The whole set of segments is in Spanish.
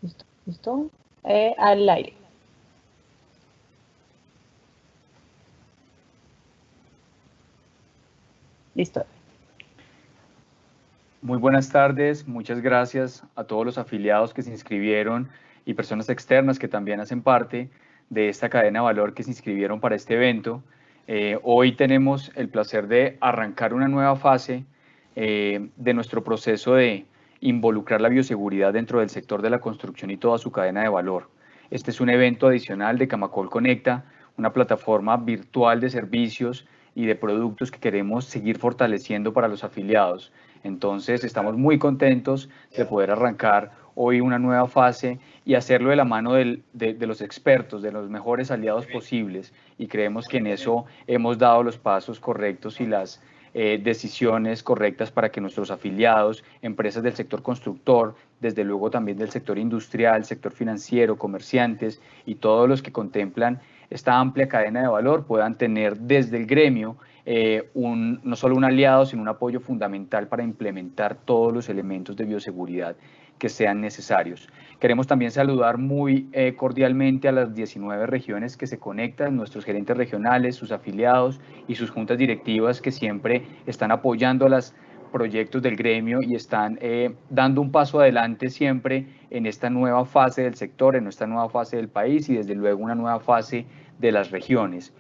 Listo, listo. Al aire. Listo. Muy buenas tardes, muchas gracias a todos los afiliados que se inscribieron y personas externas que también hacen parte de esta cadena de valor que se inscribieron para este evento. Hoy tenemos el placer de arrancar una nueva fase de nuestro proceso de involucrar la bioseguridad dentro del sector de la construcción y toda su cadena de valor. Este es un evento adicional de Camacol Conecta, una plataforma virtual de servicios y de productos que queremos seguir fortaleciendo para los afiliados. Entonces, estamos muy contentos de poder arrancar hoy una nueva fase y hacerlo de la mano de los expertos, de los mejores aliados posibles. Y creemos que en eso hemos dado los pasos correctos y las decisiones correctas para que nuestros afiliados, empresas del sector constructor, desde luego también del sector industrial, sector financiero, comerciantes y todos los que contemplan esta amplia cadena de valor puedan tener desde el gremio no solo un aliado, sino un apoyo fundamental para implementar todos los elementos de bioseguridad que sean necesarios. Queremos también saludar muy cordialmente a las 19 regiones que se conectan, nuestros gerentes regionales, sus afiliados y sus juntas directivas que siempre están apoyando a los proyectos del gremio y están dando un paso adelante siempre en esta nueva fase del sector, en esta nueva fase del país y desde luego una nueva fase de las regiones.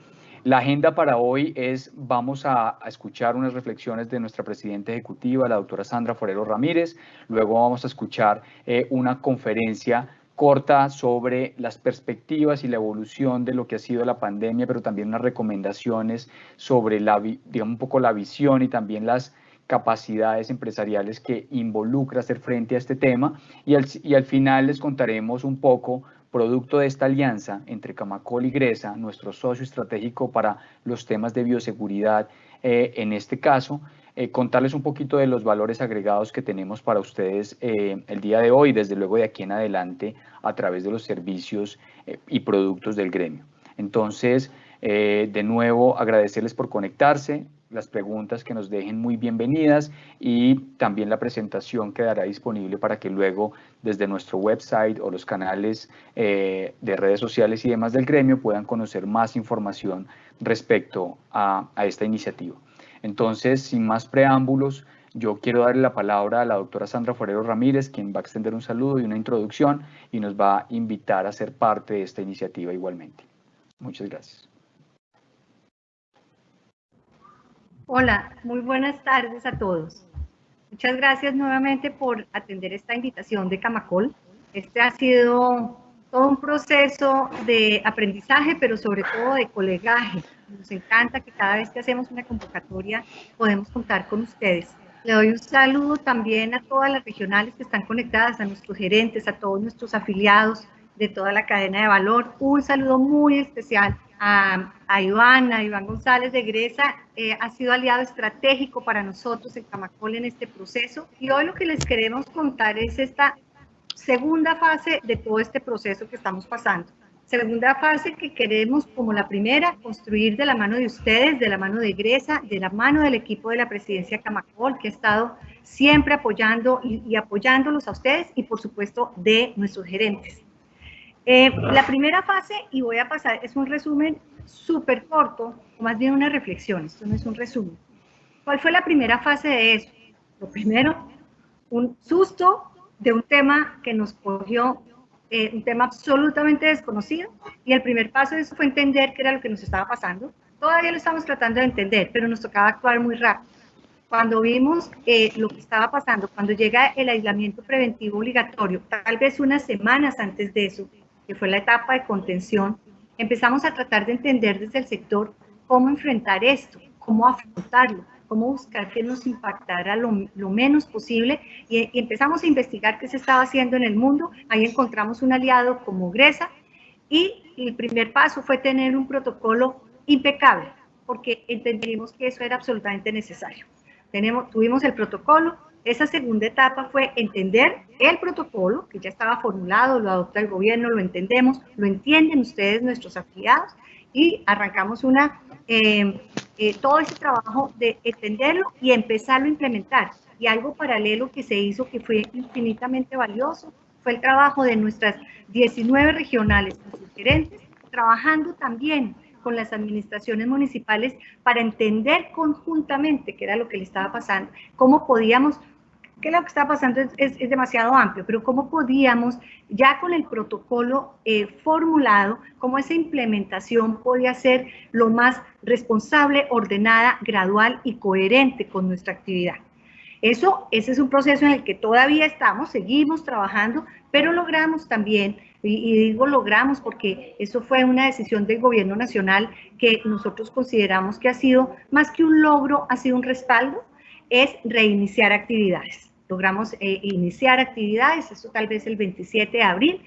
La agenda para hoy es, vamos a escuchar unas reflexiones de nuestra presidenta ejecutiva, la doctora Sandra Forero Ramírez, luego vamos a escuchar una conferencia corta sobre las perspectivas y la evolución de lo que ha sido la pandemia, pero también unas recomendaciones sobre digamos, un poco la visión y también las capacidades empresariales que involucra hacer frente a este tema y al final les contaremos un poco producto de esta alianza entre Camacol y Gresa, nuestro socio estratégico para los temas de bioseguridad, en este caso, contarles un poquito de los valores agregados que tenemos para ustedes el día de hoy, desde luego de aquí en adelante, a través de los servicios y productos del gremio. Entonces, de nuevo, agradecerles por conectarse, las preguntas que nos dejen muy bienvenidas y también la presentación quedará disponible para que luego desde nuestro website o los canales de redes sociales y demás del gremio puedan conocer más información respecto a esta iniciativa. Entonces, sin más preámbulos, yo quiero darle la palabra a la doctora Sandra Forero Ramírez, quien va a extender un saludo y una introducción y nos va a invitar a ser parte de esta iniciativa igualmente. Muchas gracias. Hola, muy buenas tardes a todos. Muchas gracias nuevamente por atender esta invitación de Camacol. Este ha sido todo un proceso de aprendizaje, pero sobre todo de colegaje. Nos encanta que cada vez que hacemos una convocatoria podemos contar con ustedes. Le doy un saludo también a todas las regionales que están conectadas, a nuestros gerentes, a todos nuestros afiliados de toda la cadena de valor. Un saludo muy especial a Iván González de Gresa, ha sido aliado estratégico para nosotros en Camacol en este proceso. Y hoy lo que les queremos contar es esta segunda fase de todo este proceso que estamos pasando. Segunda fase que queremos, como la primera, construir de la mano de ustedes, de la mano de Gresa, de la mano del equipo de la presidencia Camacol, que ha estado siempre apoyando y apoyándolos a ustedes y, por supuesto, de nuestros gerentes. La primera fase, y voy a pasar, es un resumen súper corto, o más bien una reflexión, esto no es un resumen. ¿Cuál fue la primera fase de eso? Lo primero, un susto de un tema que nos cogió, un tema absolutamente desconocido, y el primer paso de eso fue entender qué era lo que nos estaba pasando. Todavía lo estamos tratando de entender, pero nos tocaba actuar muy rápido. Cuando vimos lo que estaba pasando, cuando llega el aislamiento preventivo obligatorio, tal vez unas semanas antes de eso, que fue la etapa de contención, empezamos a tratar de entender desde el sector cómo enfrentar esto, cómo afrontarlo, cómo buscar que nos impactara lo menos posible y empezamos a investigar qué se estaba haciendo en el mundo. Ahí encontramos un aliado como Gresa y el primer paso fue tener un protocolo impecable, porque entendimos que eso era absolutamente necesario. Tuvimos el protocolo. Esa segunda etapa fue entender el protocolo, que ya estaba formulado, lo adopta el gobierno, lo entendemos, lo entienden ustedes, nuestros afiliados, y arrancamos todo ese trabajo de entenderlo y empezarlo a implementar. Y algo paralelo que se hizo que fue infinitamente valioso fue el trabajo de nuestras 19 regionales y sus gerentes, trabajando también con las administraciones municipales para entender conjuntamente qué era lo que le estaba pasando, cómo podíamos, que lo que está pasando es demasiado amplio, pero cómo podíamos, ya con el protocolo formulado, cómo esa implementación podía ser lo más responsable, ordenada, gradual y coherente con nuestra actividad. Ese es un proceso en el que todavía estamos, seguimos trabajando, pero logramos también, y digo logramos porque eso fue una decisión del gobierno nacional que nosotros consideramos que ha sido, más que un logro, ha sido un respaldo, es reiniciar actividades. Logramos iniciar actividades, eso tal vez el 27 de abril,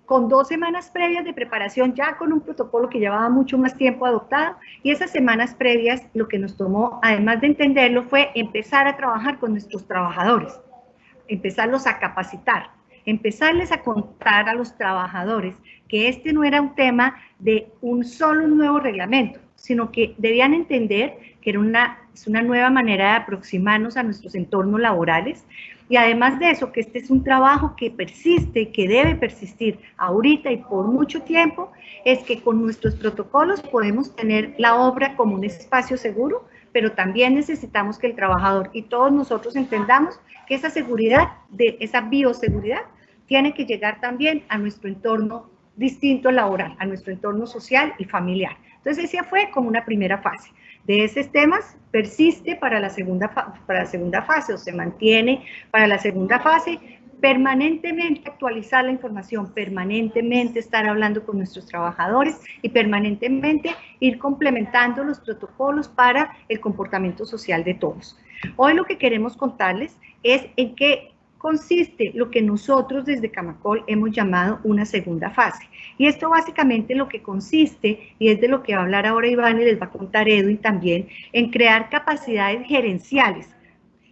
con 2 semanas previas de preparación, ya con un protocolo que llevaba mucho más tiempo adoptado, y esas semanas previas lo que nos tomó, además de entenderlo, fue empezar a trabajar con nuestros trabajadores, empezarlos a capacitar, empezarles a contar a los trabajadores que este no era un tema de un solo nuevo reglamento, sino que debían entender que era es una nueva manera de aproximarnos a nuestros entornos laborales, y además de eso, que este es un trabajo que persiste, que debe persistir ahorita y por mucho tiempo, es que con nuestros protocolos podemos tener la obra como un espacio seguro, pero también necesitamos que el trabajador y todos nosotros entendamos que esa seguridad, esa bioseguridad, tiene que llegar también a nuestro entorno distinto laboral, a nuestro entorno social y familiar. Entonces, esa fue como una primera fase. De esos temas persiste para la segunda fase, o se mantiene para la segunda fase, permanentemente actualizar la información, permanentemente estar hablando con nuestros trabajadores y permanentemente ir complementando los protocolos para el comportamiento social de todos. Hoy lo que queremos contarles es en qué consiste lo que nosotros desde Camacol hemos llamado una segunda fase. Y esto básicamente lo que consiste, y es de lo que va a hablar ahora Iván y les va a contar Edwin también, en crear capacidades gerenciales.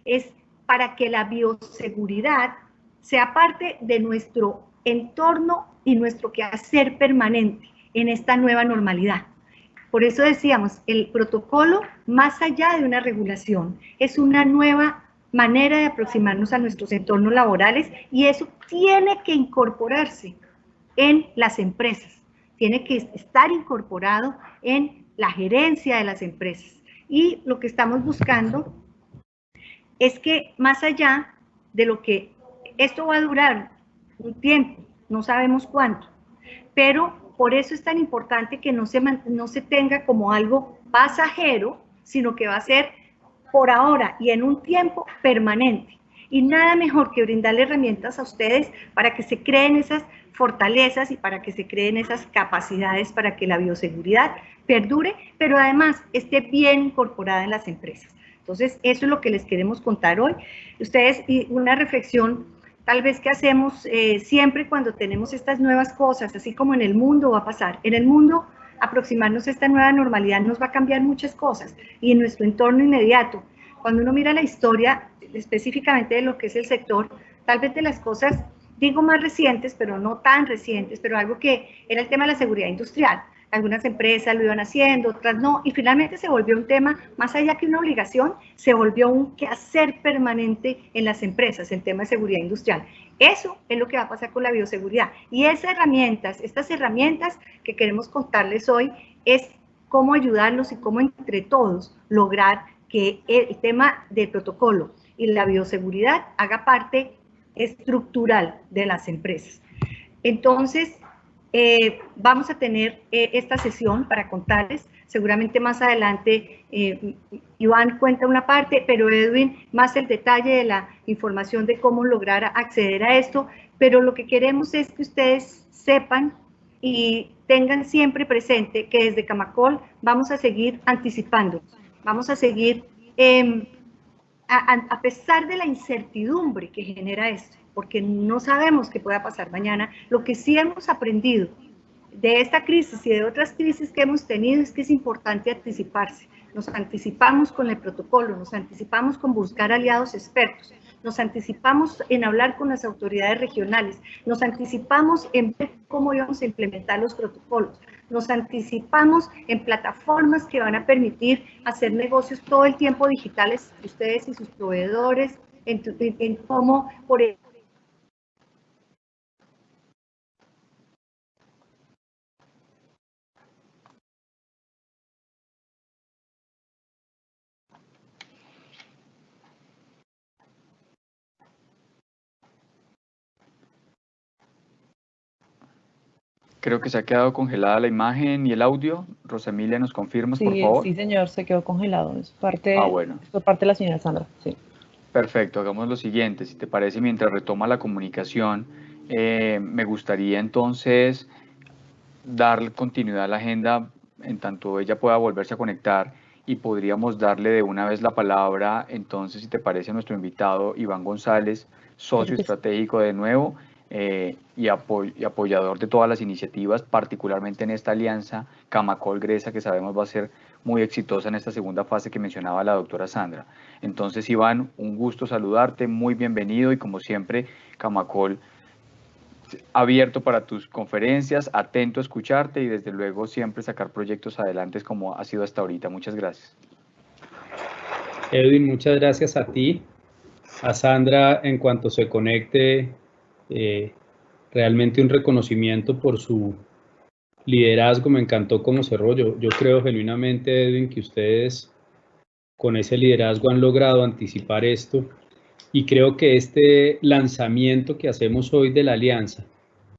Es para que la bioseguridad sea parte de nuestro entorno y nuestro quehacer permanente en esta nueva normalidad. Por eso decíamos, el protocolo, más allá de una regulación, es una nueva manera de aproximarnos a nuestros entornos laborales, y eso tiene que incorporarse en las empresas, tiene que estar incorporado en la gerencia de las empresas. Y lo que estamos buscando es que más allá de lo que esto va a durar un tiempo, no sabemos cuánto, pero por eso es tan importante que no se tenga como algo pasajero, sino que va a ser por ahora y en un tiempo permanente. Y nada mejor que brindarle herramientas a ustedes para que se creen esas fortalezas y para que se creen esas capacidades para que la bioseguridad perdure, pero además esté bien incorporada en las empresas. Entonces, eso es lo que les queremos contar hoy. Ustedes, y una reflexión tal vez que hacemos siempre cuando tenemos estas nuevas cosas, así como en el mundo va a pasar. En el mundo, aproximarnos a esta nueva normalidad nos va a cambiar muchas cosas, y en nuestro entorno inmediato. Cuando uno mira la historia, específicamente de lo que es el sector, tal vez de las cosas, digo más recientes, pero no tan recientes, pero algo que era el tema de la seguridad industrial. Algunas empresas lo iban haciendo, otras no, y finalmente se volvió un tema, más allá que una obligación, se volvió un quehacer permanente en las empresas, el tema de seguridad industrial. Eso es lo que va a pasar con la bioseguridad. Y estas herramientas que queremos contarles hoy, es cómo ayudarlos y cómo entre todos lograr que el tema del protocolo y la bioseguridad haga parte estructural de las empresas. Entonces, vamos a tener esta sesión para contarles. Seguramente más adelante Iván cuenta una parte, pero Edwin más el detalle de la información de cómo lograr acceder a esto. Pero lo que queremos es que ustedes sepan y tengan siempre presente que desde Camacol vamos a seguir anticipando, vamos a seguir, a pesar de la incertidumbre que genera esto, porque no sabemos qué pueda pasar mañana, lo que sí hemos aprendido de esta crisis y de otras crisis que hemos tenido es que es importante anticiparse. Nos anticipamos con el protocolo, nos anticipamos con buscar aliados expertos, nos anticipamos en hablar con las autoridades regionales, nos anticipamos en ver cómo íbamos a implementar los protocolos, nos anticipamos en plataformas que van a permitir hacer negocios todo el tiempo digitales, ustedes y sus proveedores, en cómo, por ejemplo, Creo que se ha quedado congelada la imagen y el audio. Rosa Emilia, ¿nos confirmas, por favor? Sí, señor, se quedó congelado. Es parte, Bueno. es por parte de la señora Sandra, sí. Perfecto, hagamos lo siguiente. Si te parece, mientras retoma la comunicación, me gustaría entonces dar continuidad a la agenda en tanto ella pueda volverse a conectar y podríamos darle de una vez la palabra, entonces, si te parece, a nuestro invitado Iván González, socio estratégico de nuevo y apoyador de todas las iniciativas, particularmente en esta alianza Camacol-Gresa, que sabemos va a ser muy exitosa en esta segunda fase que mencionaba la doctora Sandra. Entonces, Iván, un gusto saludarte, muy bienvenido y como siempre, Camacol abierto para tus conferencias, atento a escucharte y desde luego siempre sacar proyectos adelante como ha sido hasta ahorita. Muchas gracias. Edwin, muchas gracias a ti, a Sandra en cuanto se conecte, realmente un reconocimiento por su liderazgo, me encantó cómo cerró. Yo creo genuinamente, Edwin, que ustedes con ese liderazgo han logrado anticipar esto y creo que este lanzamiento que hacemos hoy de la alianza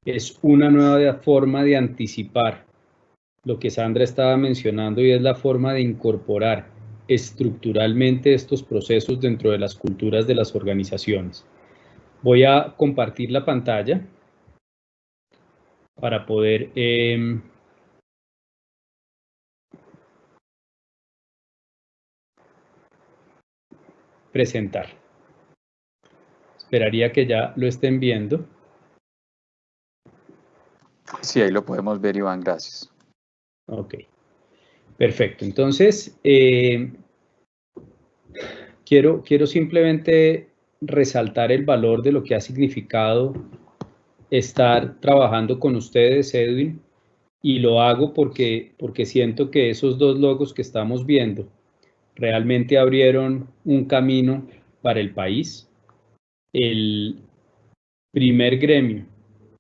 es una nueva forma de anticipar lo que Sandra estaba mencionando y es la forma de incorporar estructuralmente estos procesos dentro de las culturas de las organizaciones. Voy a compartir la pantalla para poder presentar. Esperaría que ya lo estén viendo. Sí, ahí lo podemos ver, Iván, gracias. Ok, perfecto. Entonces, quiero simplemente resaltar el valor de lo que ha significado estar trabajando con ustedes, Edwin, y lo hago porque siento que esos dos logos que estamos viendo realmente abrieron un camino para el país. El primer gremio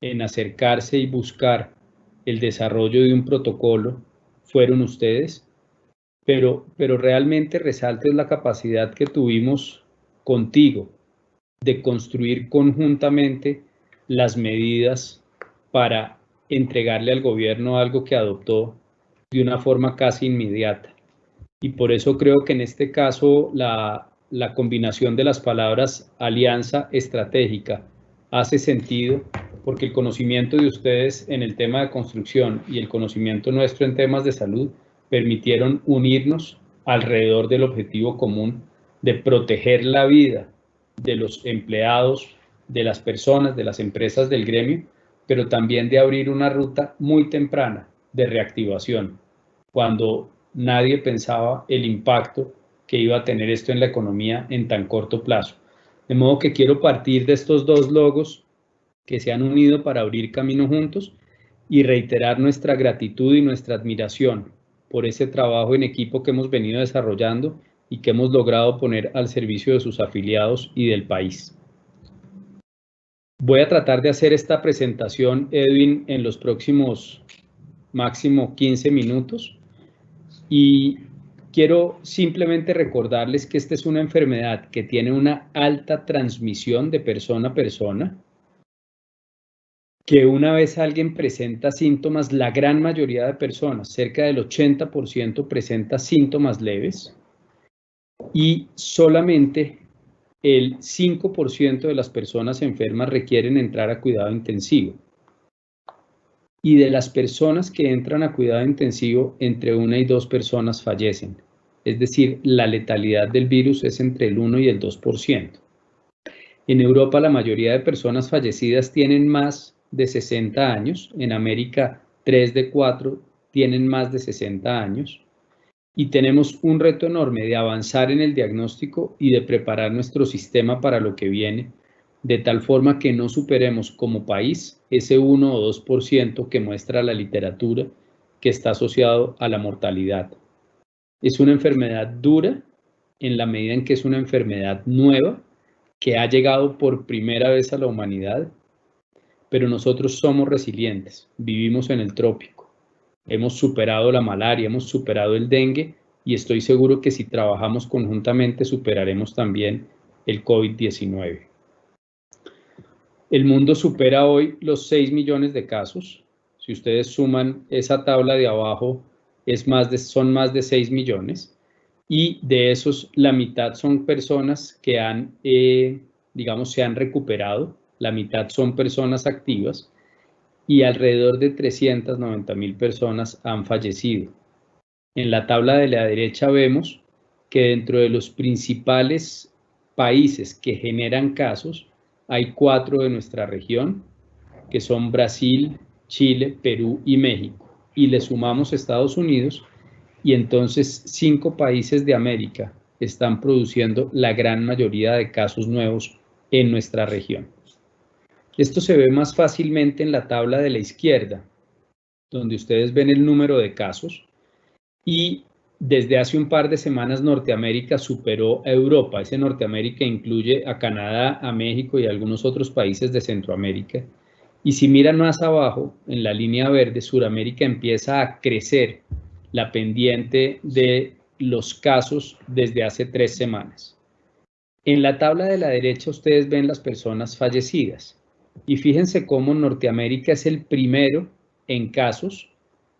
en acercarse y buscar el desarrollo de un protocolo fueron ustedes, pero realmente resaltes la capacidad que tuvimos contigo de construir conjuntamente las medidas para entregarle al gobierno algo que adoptó de una forma casi inmediata. Y por eso creo que en este caso la combinación de las palabras alianza estratégica hace sentido, porque el conocimiento de ustedes en el tema de construcción y el conocimiento nuestro en temas de salud permitieron unirnos alrededor del objetivo común de proteger la vida de los empleados, de las personas, de las empresas del gremio, pero también de abrir una ruta muy temprana de reactivación, cuando nadie pensaba el impacto que iba a tener esto en la economía en tan corto plazo. De modo que quiero partir de estos dos logos que se han unido para abrir camino juntos y reiterar nuestra gratitud y nuestra admiración por ese trabajo en equipo que hemos venido desarrollando y que hemos logrado poner al servicio de sus afiliados y del país. Voy a tratar de hacer esta presentación, Edwin, en los próximos máximo 15 minutos y quiero simplemente recordarles que esta es una enfermedad que tiene una alta transmisión de persona a persona, que una vez alguien presenta síntomas, la gran mayoría de personas, cerca del 80%, presenta síntomas leves y solamente el 5% de las personas enfermas requieren entrar a cuidado intensivo. Y de las personas que entran a cuidado intensivo, entre 1 y 2 personas fallecen. Es decir, la letalidad del virus es entre el 1 y el 2%. En Europa, la mayoría de personas fallecidas tienen más de 60 años. En América, 3 de 4 tienen más de 60 años. Y tenemos un reto enorme de avanzar en el diagnóstico y de preparar nuestro sistema para lo que viene, de tal forma que no superemos como país ese 1 o 2% que muestra la literatura que está asociado a la mortalidad. Es una enfermedad dura en la medida en que es una enfermedad nueva que ha llegado por primera vez a la humanidad, pero nosotros somos resilientes, vivimos en el trópico, hemos superado la malaria, hemos superado el dengue y estoy seguro que si trabajamos conjuntamente superaremos también el COVID-19. El mundo supera hoy los 6 millones de casos. Si ustedes suman esa tabla de abajo, son más de 6 millones. Y de esos, la mitad son personas que digamos, se han recuperado. La mitad son personas activas. Y alrededor de 390.000 personas han fallecido. En la tabla de la derecha vemos que dentro de los principales países que generan casos, hay 4 de nuestra región, que son Brasil, Chile, Perú y México. Y le sumamos Estados Unidos, y entonces 5 países de América están produciendo la gran mayoría de casos nuevos en nuestra región. Esto se ve más fácilmente en la tabla de la izquierda, donde ustedes ven el número de casos, y desde hace un par de semanas Norteamérica superó a Europa. Ese Norteamérica incluye a Canadá, a México y a algunos otros países de Centroamérica. Y si miran más abajo, en la línea verde, Suramérica empieza a crecer la pendiente de los casos desde hace 3 semanas. En la tabla de la derecha ustedes ven las personas fallecidas. Y fíjense cómo Norteamérica es el primero en casos,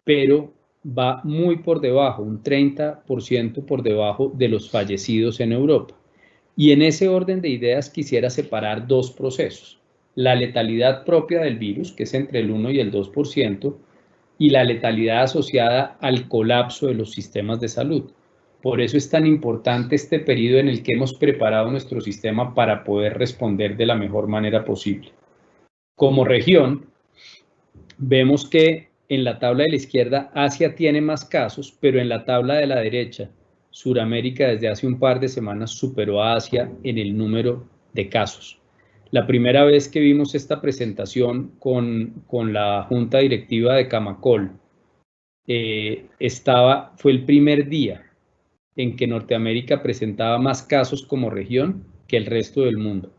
pero va muy por debajo, un 30% por debajo de los fallecidos en Europa. Y en ese orden de ideas quisiera separar 2 procesos. La letalidad propia del virus, que es entre el 1 y el 2%, y la letalidad asociada al colapso de los sistemas de salud. Por eso es tan importante este periodo en el que hemos preparado nuestro sistema para poder responder de la mejor manera posible. Como región, vemos que en la tabla de la izquierda Asia tiene más casos, pero en la tabla de la derecha, Suramérica desde hace un par de semanas superó a Asia en el número de casos. La primera vez que vimos esta presentación con la junta directiva de Camacol, fue el primer día en que Norteamérica presentaba más casos como región que el resto del mundo.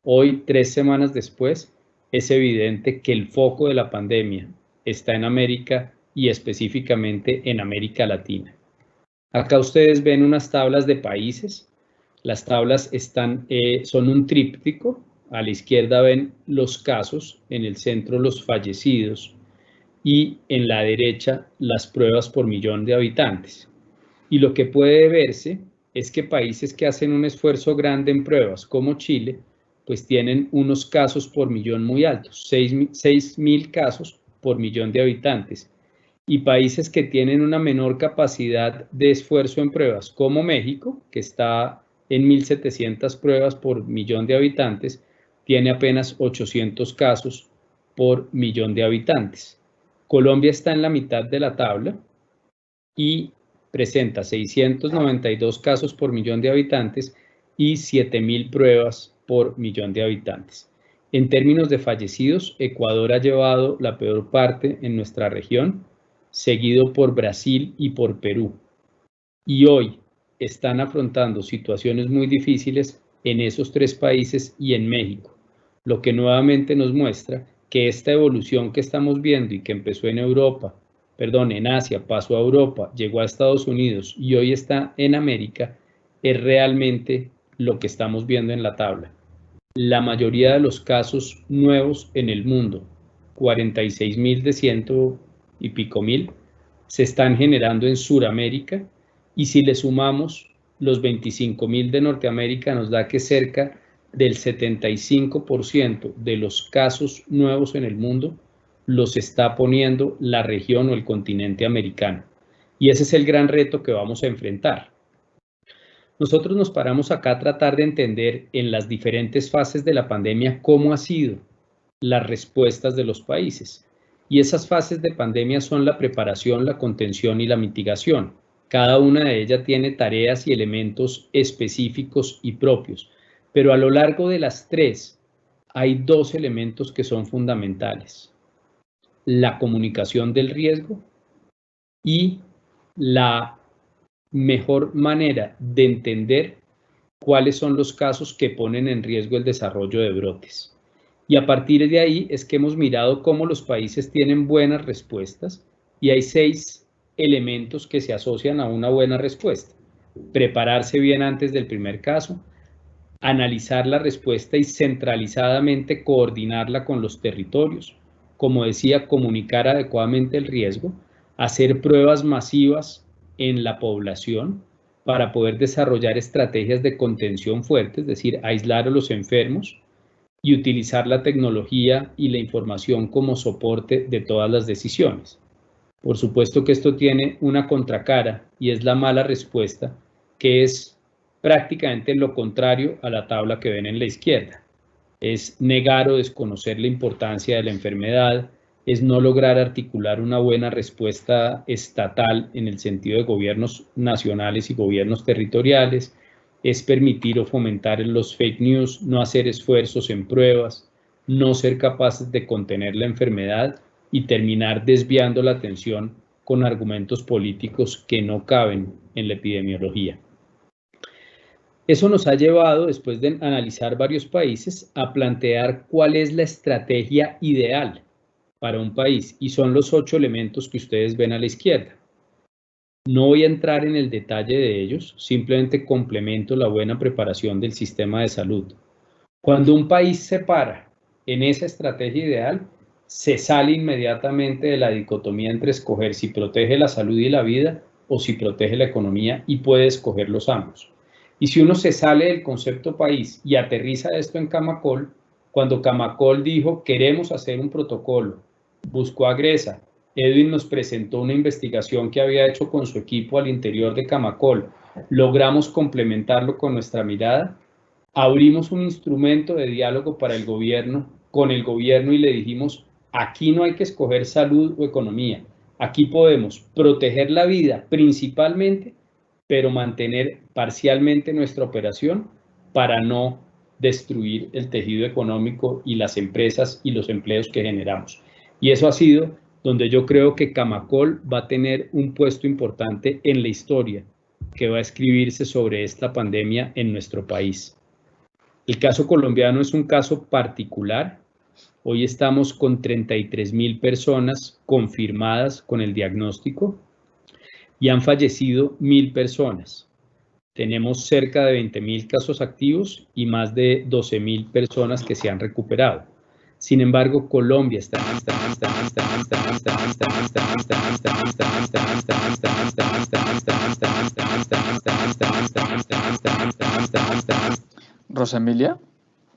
Hoy, 3 semanas después, es evidente que el foco de la pandemia está en América y específicamente en América Latina. Acá ustedes ven unas tablas de países. Las tablas son un tríptico. A la izquierda ven los casos, en el centro los fallecidos y en la derecha las pruebas por millón de habitantes. Y lo que puede verse es que países que hacen un esfuerzo grande en pruebas, como Chile, pues tienen unos casos por millón muy altos, 6.000 casos por millón de habitantes. Y países que tienen una menor capacidad de esfuerzo en pruebas, como México, que está en 1.700 pruebas por millón de habitantes, tiene apenas 800 casos por millón de habitantes. Colombia está en la mitad de la tabla y presenta 692 casos por millón de habitantes y 7.000 pruebas por millón de habitantes. En términos de fallecidos, Ecuador ha llevado la peor parte en nuestra región, seguido por Brasil y por Perú. Y hoy están afrontando situaciones muy difíciles en esos 3 países y en México, lo que nuevamente nos muestra que esta evolución que estamos viendo y que empezó en Asia, pasó a Europa, llegó a Estados Unidos y hoy está en América, es realmente lo que estamos viendo en la tabla. La mayoría de los casos nuevos en el mundo, 46.000 de 100 y pico mil, se están generando en Suramérica, y si le sumamos los 25.000 de Norteamérica, nos da que cerca del 75% de los casos nuevos en el mundo los está poniendo la región o el continente americano. Y ese es el gran reto que vamos a enfrentar. Nosotros nos paramos acá a tratar de entender en las diferentes fases de la pandemia cómo han sido las respuestas de los países. Y esas fases de pandemia son la preparación, la contención y la mitigación. Cada una de ellas tiene tareas y elementos específicos y propios. Pero a lo largo de las 3 hay 2 elementos que son fundamentales: la comunicación del riesgo y la mejor manera de entender cuáles son los casos que ponen en riesgo el desarrollo de brotes. Y a partir de ahí es que hemos mirado cómo los países tienen buenas respuestas, y hay 6 elementos que se asocian a una buena respuesta: prepararse bien antes del primer caso, analizar la respuesta y centralizadamente coordinarla con los territorios, como decía, comunicar adecuadamente el riesgo, hacer pruebas masivas en la población para poder desarrollar estrategias de contención fuertes, es decir, aislar a los enfermos y utilizar la tecnología y la información como soporte de todas las decisiones. Por supuesto que esto tiene una contracara y es la mala respuesta, que es prácticamente lo contrario a la tabla que ven en la izquierda. Es negar o desconocer la importancia de la enfermedad, es no lograr articular una buena respuesta estatal en el sentido de gobiernos nacionales y gobiernos territoriales, es permitir o fomentar los fake news, no hacer esfuerzos en pruebas, no ser capaces de contener la enfermedad y terminar desviando la atención con argumentos políticos que no caben en la epidemiología. Eso nos ha llevado, después de analizar varios países, a plantear cuál es la estrategia ideal para un país, y son los 8 elementos que ustedes ven a la izquierda. No voy a entrar en el detalle de ellos, simplemente complemento la buena preparación del sistema de salud. Cuando un país se para en esa estrategia ideal, se sale inmediatamente de la dicotomía entre escoger si protege la salud y la vida o si protege la economía, y puede escoger los ambos. Y si uno se sale del concepto país y aterriza esto en Camacol, cuando Camacol dijo queremos hacer un protocolo, buscó a Gresa, Edwin nos presentó una investigación que había hecho con su equipo al interior de Camacol, logramos complementarlo con nuestra mirada, abrimos un instrumento de diálogo para el gobierno, con el gobierno, y le dijimos, aquí no hay que escoger salud o economía, aquí podemos proteger la vida principalmente, pero mantener parcialmente nuestra operación para no destruir el tejido económico y las empresas y los empleos que generamos. Y eso ha sido donde yo creo que Camacol va a tener un puesto importante en la historia que va a escribirse sobre esta pandemia en nuestro país. El caso colombiano es un caso particular. Hoy estamos con 33.000 personas confirmadas con el diagnóstico y han fallecido 1.000 personas. Tenemos cerca de 20.000 casos activos y más de 12.000 personas que se han recuperado. Sin embargo, Colombia está Rosa Emilia,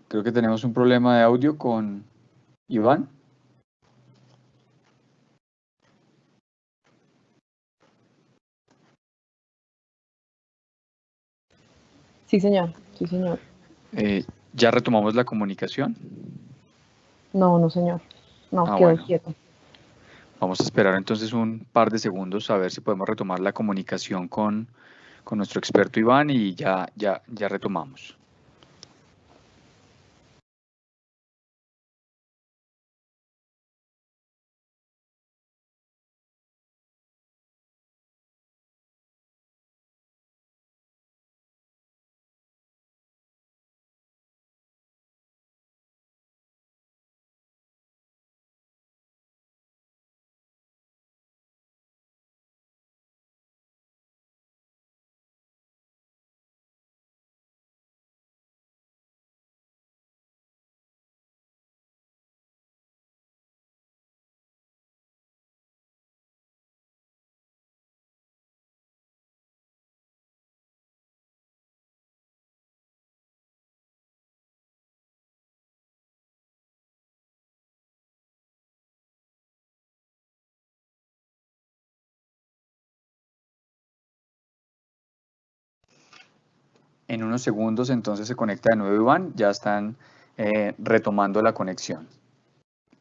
creo que tenemos un problema de audio con Iván. Sí, señor. Sí, señor. ¿Ya retomamos la comunicación? No, señor. No, quedó Bueno. quieto. Vamos a esperar entonces un par de segundos a ver si podemos retomar la comunicación con nuestro experto Iván, y ya retomamos. En unos segundos entonces se conecta de nuevo Iván, ya están retomando la conexión.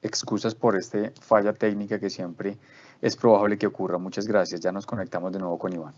Excusas por esta falla técnica que siempre es probable que ocurra. Muchas gracias, ya nos conectamos de nuevo con Iván.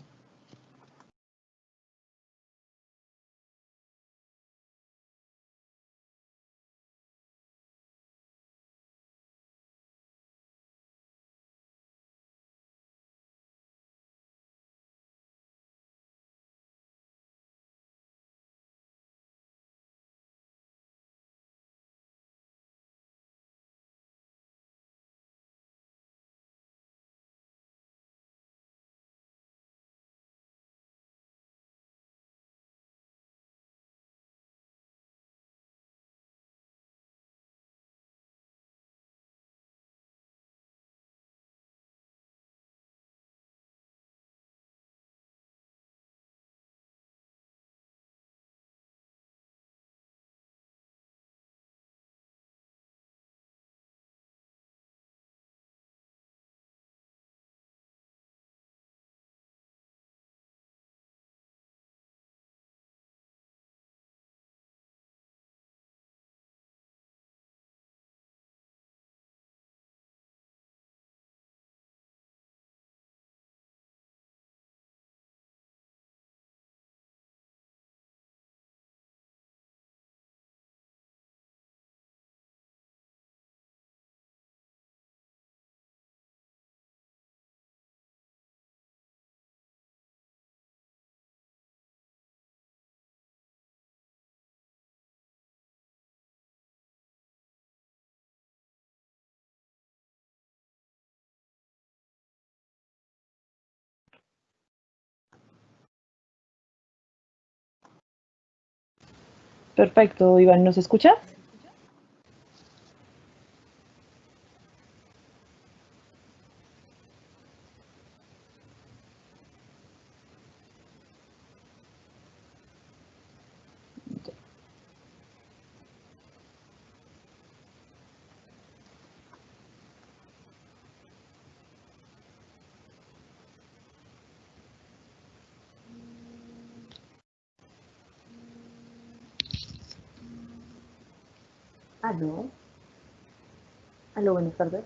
Perfecto, Iván, ¿nos escuchas? Aló. Aló, buenas tardes.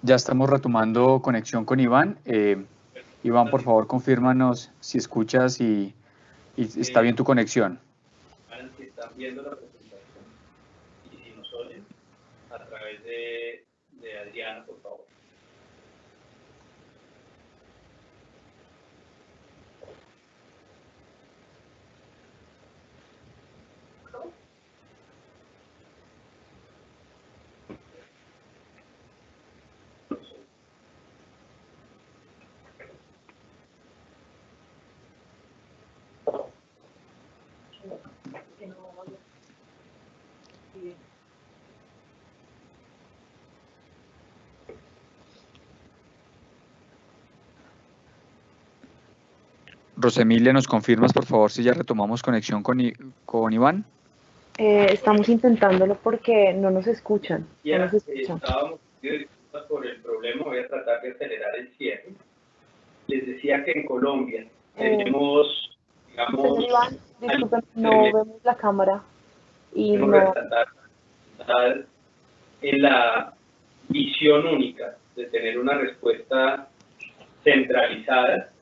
Ya estamos retomando conexión con Iván. Iván, por favor, confírmanos si escuchas y está bien tu conexión. Si están viendo la presentación y si nos oyen a través de Adriana, por favor. Rosemilia, ¿nos confirmas, por favor, si ya retomamos conexión con Iván? Estamos intentándolo porque no nos escuchan. No nos escuchan. Estábamos disculpas por el problema, voy a tratar de acelerar el cierre. Les decía que en Colombia tenemos, digamos... Señor Iván, disculpen, no vemos la cámara y no... resaltar en la visión única de tener una respuesta centralizada.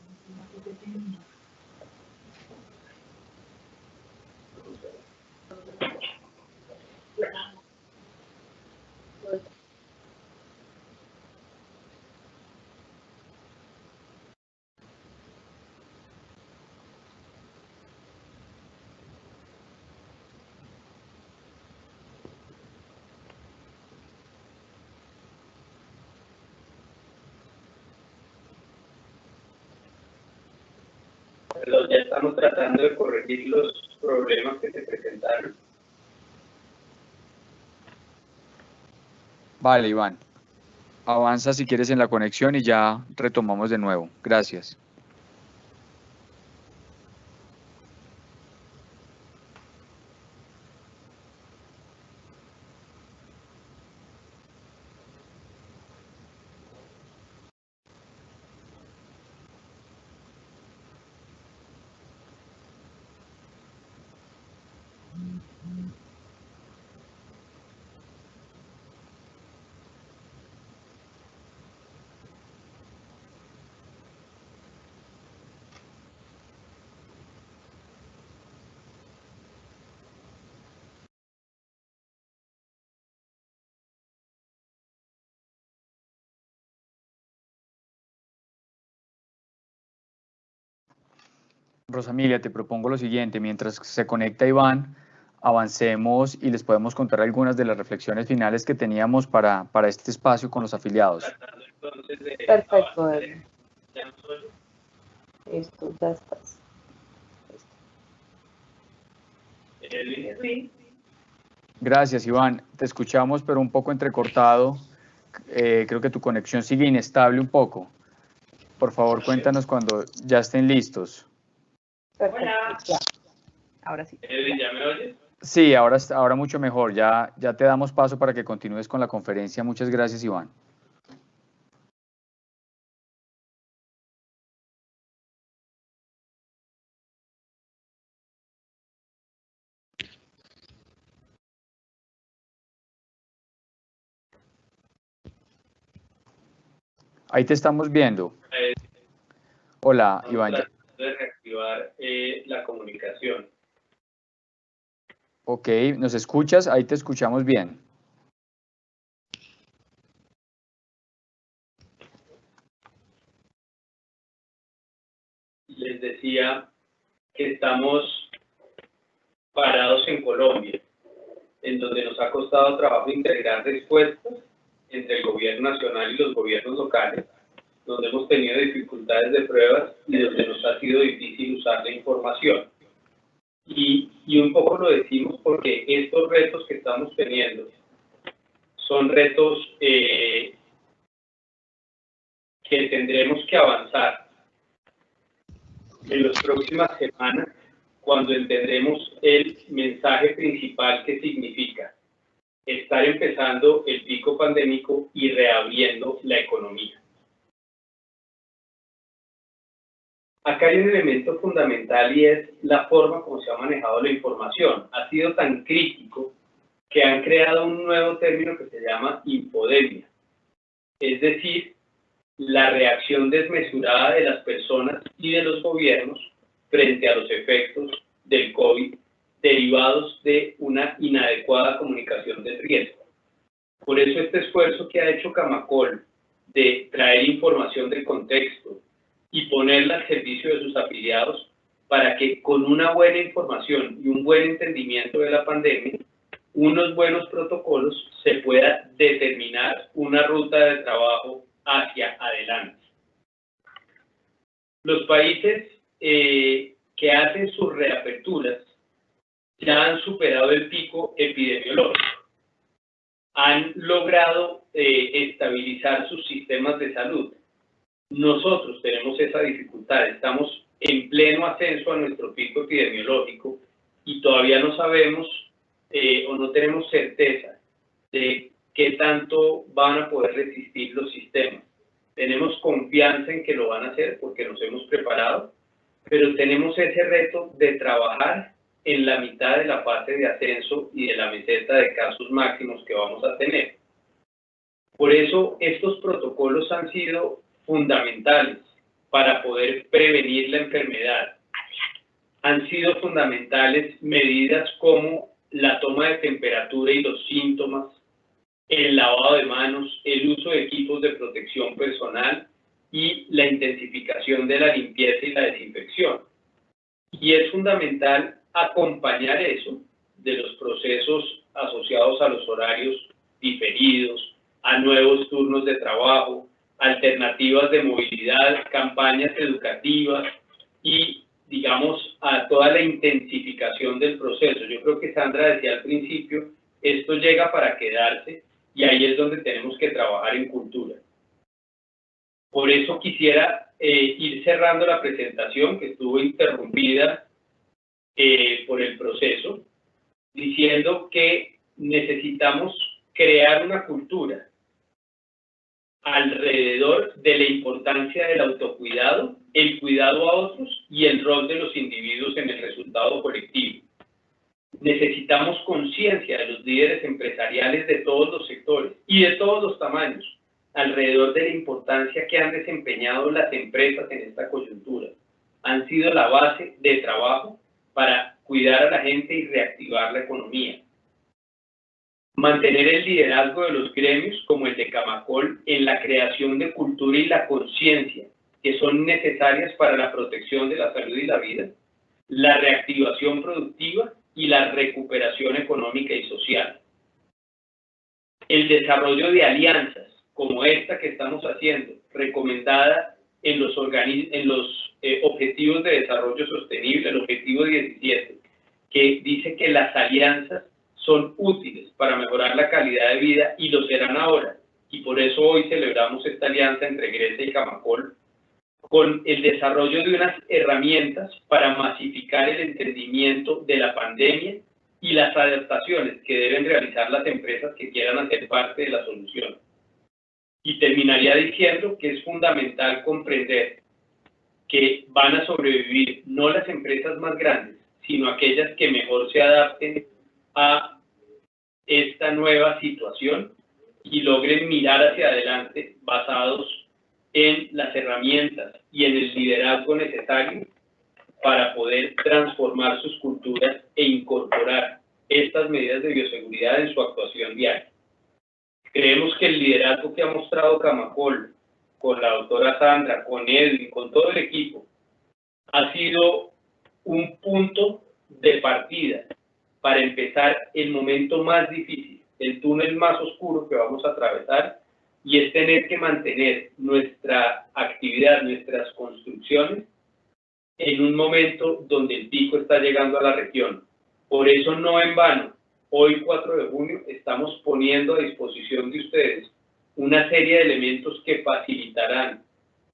Pero ya estamos tratando de corregir los problemas que se presentaron. Vale, Iván. Avanza si quieres en la conexión y ya retomamos de nuevo. Gracias. Rosamilia, te propongo lo siguiente, mientras se conecta Iván, avancemos y les podemos contar algunas de las reflexiones finales que teníamos para este espacio con los afiliados. Perfecto, Edwin. Listo, ya estás. Gracias, Iván. Te escuchamos, pero un poco entrecortado. Creo que tu conexión sigue inestable un poco. Por favor, cuéntanos cuando ya estén listos. Perfecto. Ya. Ahora sí. ¿Ya me oyes? Sí, ahora mucho mejor. Ya te damos paso para que continúes con la conferencia. Muchas gracias, Iván. Ahí te estamos viendo. Hola, Iván. De reactivar la comunicación. Ok, ¿nos escuchas? Ahí te escuchamos bien. Les decía que estamos parados en Colombia, en donde nos ha costado trabajo integrar respuestas entre el gobierno nacional y los gobiernos locales, donde hemos tenido dificultades de pruebas y donde nos ha sido difícil usar la información. Y un poco lo decimos porque estos retos que estamos teniendo son retos que tendremos que avanzar en las próximas semanas cuando entendremos el mensaje principal que significa estar empezando el pico pandémico y reabriendo la economía. Acá hay un elemento fundamental y es la forma como se ha manejado la información. Ha sido tan crítico que han creado un nuevo término que se llama infodemia. Es decir, la reacción desmesurada de las personas y de los gobiernos frente a los efectos del COVID derivados de una inadecuada comunicación del riesgo. Por eso este esfuerzo que ha hecho Camacol de traer información de contexto y ponerla al servicio de sus afiliados para que con una buena información y un buen entendimiento de la pandemia, unos buenos protocolos, se pueda determinar una ruta de trabajo hacia adelante. Los países que hacen sus reaperturas ya han superado el pico epidemiológico, han logrado estabilizar sus sistemas de salud. Nosotros tenemos esa dificultad, estamos en pleno ascenso a nuestro pico epidemiológico y todavía no sabemos o no tenemos certeza de qué tanto van a poder resistir los sistemas. Tenemos confianza en que lo van a hacer porque nos hemos preparado, pero tenemos ese reto de trabajar en la mitad de la fase de ascenso y de la meseta de casos máximos que vamos a tener. Por eso estos protocolos han sido fundamentales para poder prevenir la enfermedad. Han sido fundamentales medidas como la toma de temperatura y los síntomas, el lavado de manos, el uso de equipos de protección personal y la intensificación de la limpieza y la desinfección. Y es fundamental acompañar eso de los procesos asociados a los horarios diferidos, a nuevos turnos de trabajo, alternativas de movilidad, campañas educativas y, digamos, a toda la intensificación del proceso. Yo creo que Sandra decía al principio, esto llega para quedarse y ahí es donde tenemos que trabajar en cultura. Por eso quisiera ir cerrando la presentación que estuvo interrumpida por el proceso, diciendo que necesitamos crear una cultura alrededor de la importancia del autocuidado, el cuidado a otros y el rol de los individuos en el resultado colectivo. Necesitamos conciencia de los líderes empresariales de todos los sectores y de todos los tamaños alrededor de la importancia que han desempeñado las empresas en esta coyuntura. Han sido la base de trabajo para cuidar a la gente y reactivar la economía. Mantener el liderazgo de los gremios como el de Camacol en la creación de cultura y la conciencia que son necesarias para la protección de la salud y la vida, la reactivación productiva y la recuperación económica y social. El desarrollo de alianzas como esta que estamos haciendo, recomendada en los Objetivos de Desarrollo Sostenible, el Objetivo 17, que dice que las alianzas son útiles para mejorar la calidad de vida y lo serán ahora. Y por eso hoy celebramos esta alianza entre Grecia y Camacol con el desarrollo de unas herramientas para masificar el entendimiento de la pandemia y las adaptaciones que deben realizar las empresas que quieran hacer parte de la solución. Y terminaría diciendo que es fundamental comprender que van a sobrevivir no las empresas más grandes, sino aquellas que mejor se adapten a esta nueva situación y logren mirar hacia adelante basados en las herramientas y en el liderazgo necesario para poder transformar sus culturas e incorporar estas medidas de bioseguridad en su actuación diaria. Creemos que el liderazgo que ha mostrado Camacol, con la doctora Sandra, con Edwin, con todo el equipo, ha sido un punto de partida para empezar el momento más difícil, el túnel más oscuro que vamos a atravesar, y es tener que mantener nuestra actividad, nuestras construcciones, en un momento donde el pico está llegando a la región. Por eso, no en vano, hoy 4 de junio estamos poniendo a disposición de ustedes una serie de elementos que facilitarán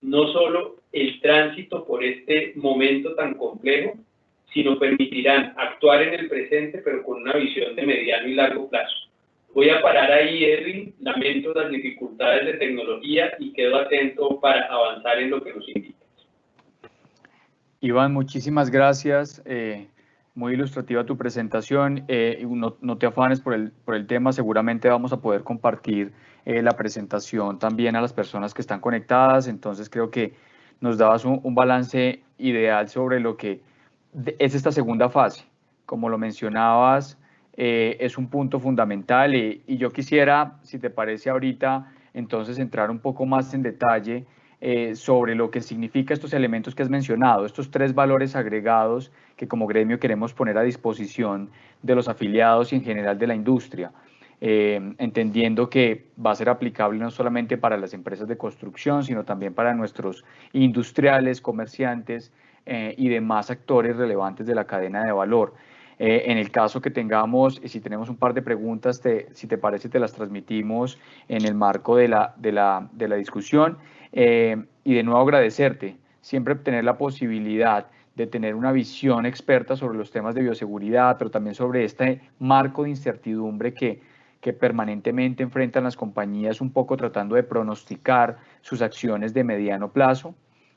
no solo el tránsito por este momento tan complejo, sino permitirán actuar en el presente, pero con una visión de mediano y largo plazo. Voy a parar ahí, Edwin. Lamento las dificultades de tecnología y quedo atento para avanzar en lo que nos indica. Iván, muchísimas gracias. Muy ilustrativa tu presentación. No te afanes por el tema. Seguramente vamos a poder compartir la presentación también a las personas que están conectadas. Entonces creo que nos dabas un balance ideal sobre lo que es esta segunda fase. Como lo mencionabas, es un punto fundamental y yo quisiera, si te parece ahorita, entonces entrar un poco más en detalle sobre lo que significa estos elementos que has mencionado, estos 3 valores agregados que como gremio queremos poner a disposición de los afiliados y en general de la industria, entendiendo que va a ser aplicable no solamente para las empresas de construcción, sino también para nuestros industriales, comerciantes y demás actores relevantes de la cadena de valor. En el caso que tengamos, si tenemos un par de preguntas, si te parece, te las transmitimos en el marco de la discusión. Y de nuevo agradecerte, siempre tener la posibilidad de tener una visión experta sobre los temas de bioseguridad, pero también sobre este marco de incertidumbre que permanentemente enfrentan las compañías, un poco tratando de pronosticar sus acciones de mediano plazo,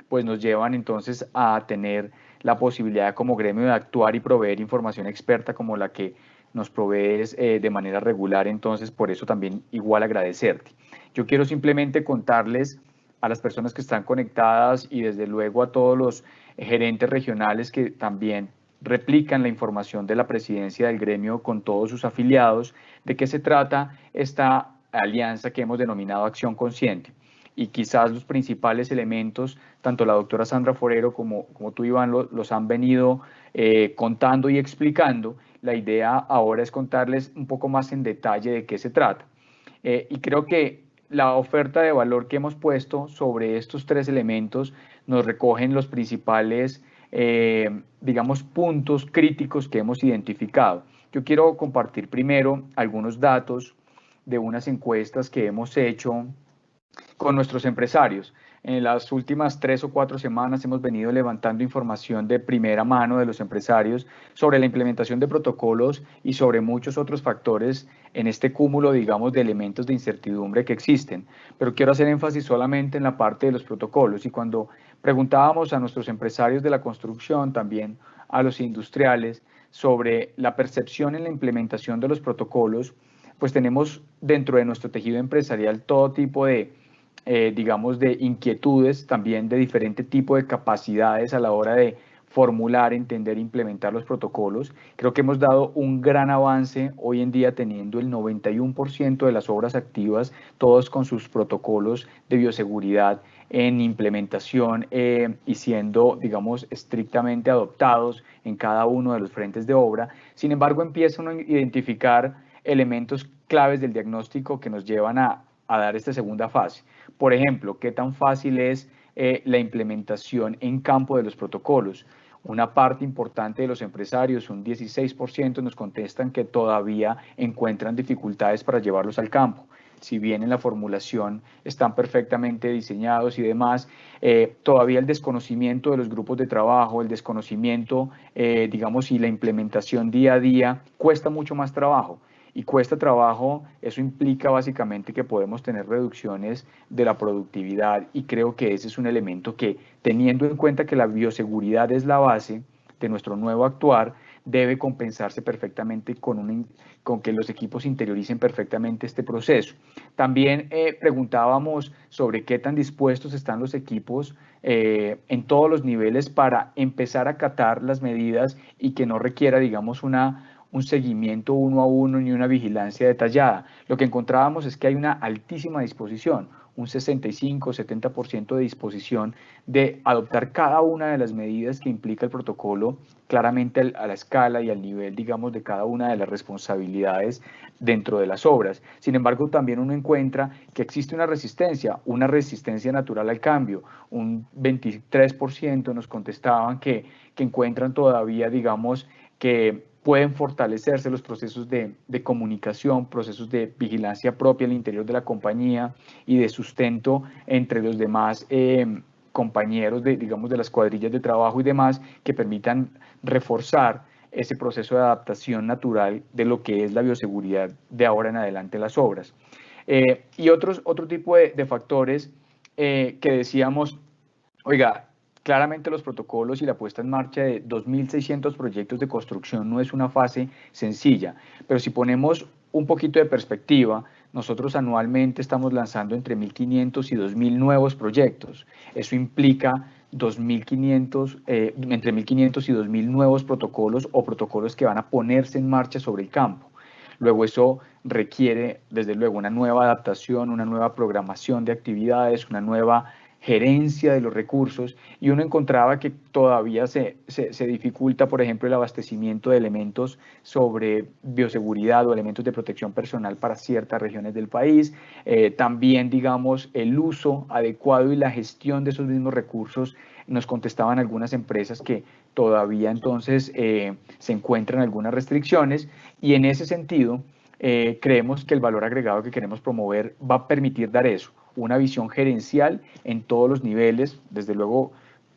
pues nos llevan entonces a tener la posibilidad como gremio de actuar y proveer información experta como la que nos provees de manera regular. Entonces, por eso también igual agradecerte. Yo quiero simplemente contarles a las personas que están conectadas y desde luego a todos los gerentes regionales que también replican la información de la presidencia del gremio con todos sus afiliados, de qué se trata esta alianza que hemos denominado Acción Consciente. Y quizás los principales elementos, tanto la doctora Sandra Forero como tú, Iván, los han venido contando y explicando. La idea ahora es contarles un poco más en detalle de qué se trata. Y creo que la oferta de valor que hemos puesto sobre estos 3 elementos nos recogen los principales, digamos, puntos críticos que hemos identificado. Yo quiero compartir primero algunos datos de unas encuestas que hemos hecho con nuestros empresarios. En las últimas 3 o 4 semanas hemos venido levantando información de primera mano de los empresarios sobre la implementación de protocolos y sobre muchos otros factores en este cúmulo, digamos, de elementos de incertidumbre que existen. Pero quiero hacer énfasis solamente en la parte de los protocolos. Y cuando preguntábamos a nuestros empresarios de la construcción, también a los industriales, sobre la percepción en la implementación de los protocolos, pues tenemos dentro de nuestro tejido empresarial todo tipo de digamos, de inquietudes, también de diferente tipo de capacidades a la hora de formular, entender e implementar los protocolos. Creo que hemos dado un gran avance hoy en día teniendo el 91% de las obras activas, todos con sus protocolos de bioseguridad en implementación y siendo, digamos, estrictamente adoptados en cada uno de los frentes de obra. Sin embargo, empiezan a identificar elementos claves del diagnóstico que nos llevan a dar esta segunda fase. Por ejemplo, ¿qué tan fácil es la implementación en campo de los protocolos? Una parte importante de los empresarios, un 16%, nos contestan que todavía encuentran dificultades para llevarlos al campo. si bien en la formulación están perfectamente diseñados y demás, todavía el desconocimiento de los grupos de trabajo, el desconocimiento, digamos, y la implementación día a día cuesta mucho más trabajo. Y cuesta trabajo, eso implica básicamente que podemos tener reducciones de la productividad, y creo que ese es un elemento que, teniendo en cuenta que la bioseguridad es la base de nuestro nuevo actuar, debe compensarse perfectamente con que los equipos interioricen perfectamente este proceso. También preguntábamos sobre qué tan dispuestos están los equipos en todos los niveles para empezar a acatar las medidas y que no requiera, digamos, un seguimiento uno a uno ni una vigilancia detallada. Lo que encontrábamos es que hay una altísima disposición, un 65-70% de disposición de adoptar cada una de las medidas que implica el protocolo, claramente a la escala y al nivel, digamos, de cada una de las responsabilidades dentro de las obras. Sin embargo, también uno encuentra que existe una resistencia natural al cambio. Un 23% nos contestaban que encuentran todavía, digamos, que pueden fortalecerse los procesos de comunicación, procesos de vigilancia propia al interior de la compañía y de sustento entre los demás compañeros digamos, de las cuadrillas de trabajo y demás, que permitan reforzar ese proceso de adaptación natural de lo que es la bioseguridad de ahora en adelante en las obras. Y otro tipo de factores que decíamos, oiga, claramente los protocolos y la puesta en marcha de 2.600 proyectos de construcción no es una fase sencilla, pero si ponemos un poquito de perspectiva, nosotros anualmente estamos lanzando entre 1.500 y 2.000 nuevos proyectos. Eso implica entre 1.500 y 2.000 nuevos protocolos o protocolos que van a ponerse en marcha sobre el campo. Luego eso requiere, desde luego, una nueva adaptación, una nueva programación de actividades, una nueva gerencia de los recursos, y uno encontraba que todavía se dificulta, por ejemplo, el abastecimiento de elementos sobre bioseguridad o elementos de protección personal para ciertas regiones del país. También, digamos, el uso adecuado y la gestión de esos mismos recursos. Nos contestaban algunas empresas que todavía entonces se encuentran algunas restricciones, y en ese sentido creemos que el valor agregado que queremos promover va a permitir dar eso, una visión gerencial en todos los niveles, desde luego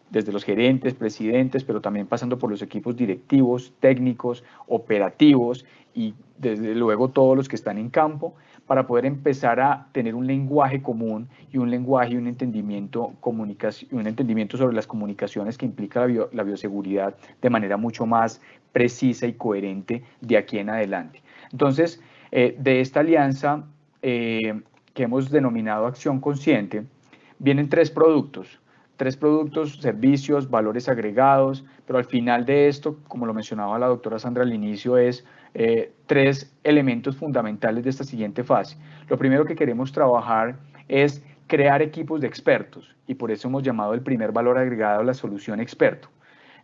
desde los gerentes, presidentes, pero también pasando por los equipos directivos, técnicos, operativos y desde luego todos los que están en campo, para poder empezar a tener un lenguaje común y un lenguaje y un entendimiento sobre las comunicaciones que implica la bioseguridad de manera mucho más precisa y coherente de aquí en adelante. Entonces, de esta alianza que hemos denominado Acción Consciente, vienen tres productos, servicios, valores agregados, pero al final de esto, como lo mencionaba la doctora Sandra al inicio, es tres elementos fundamentales de esta siguiente fase. Lo primero que queremos trabajar es crear equipos de expertos, y por eso hemos llamado el primer valor agregado la solución experto.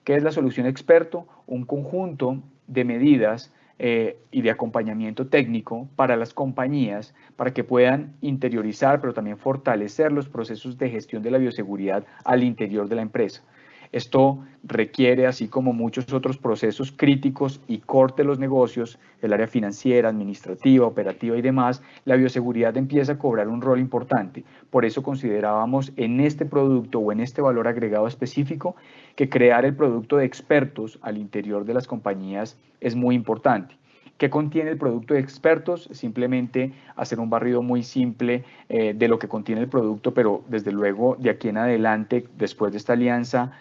¿Qué es la solución experto? Un conjunto de medidas y de acompañamiento técnico para las compañías, para que puedan interiorizar, pero también fortalecer los procesos de gestión de la bioseguridad al interior de la empresa. Esto requiere, así como muchos otros procesos críticos y corte de los negocios, el área financiera, administrativa, operativa y demás, la bioseguridad empieza a cobrar un rol importante. Por eso considerábamos en este producto o en este valor agregado específico que crear el producto de expertos al interior de las compañías es muy importante. ¿Qué contiene el producto de expertos? Simplemente hacer un barrido muy simple de lo que contiene el producto, pero desde luego de aquí en adelante, después de esta alianza,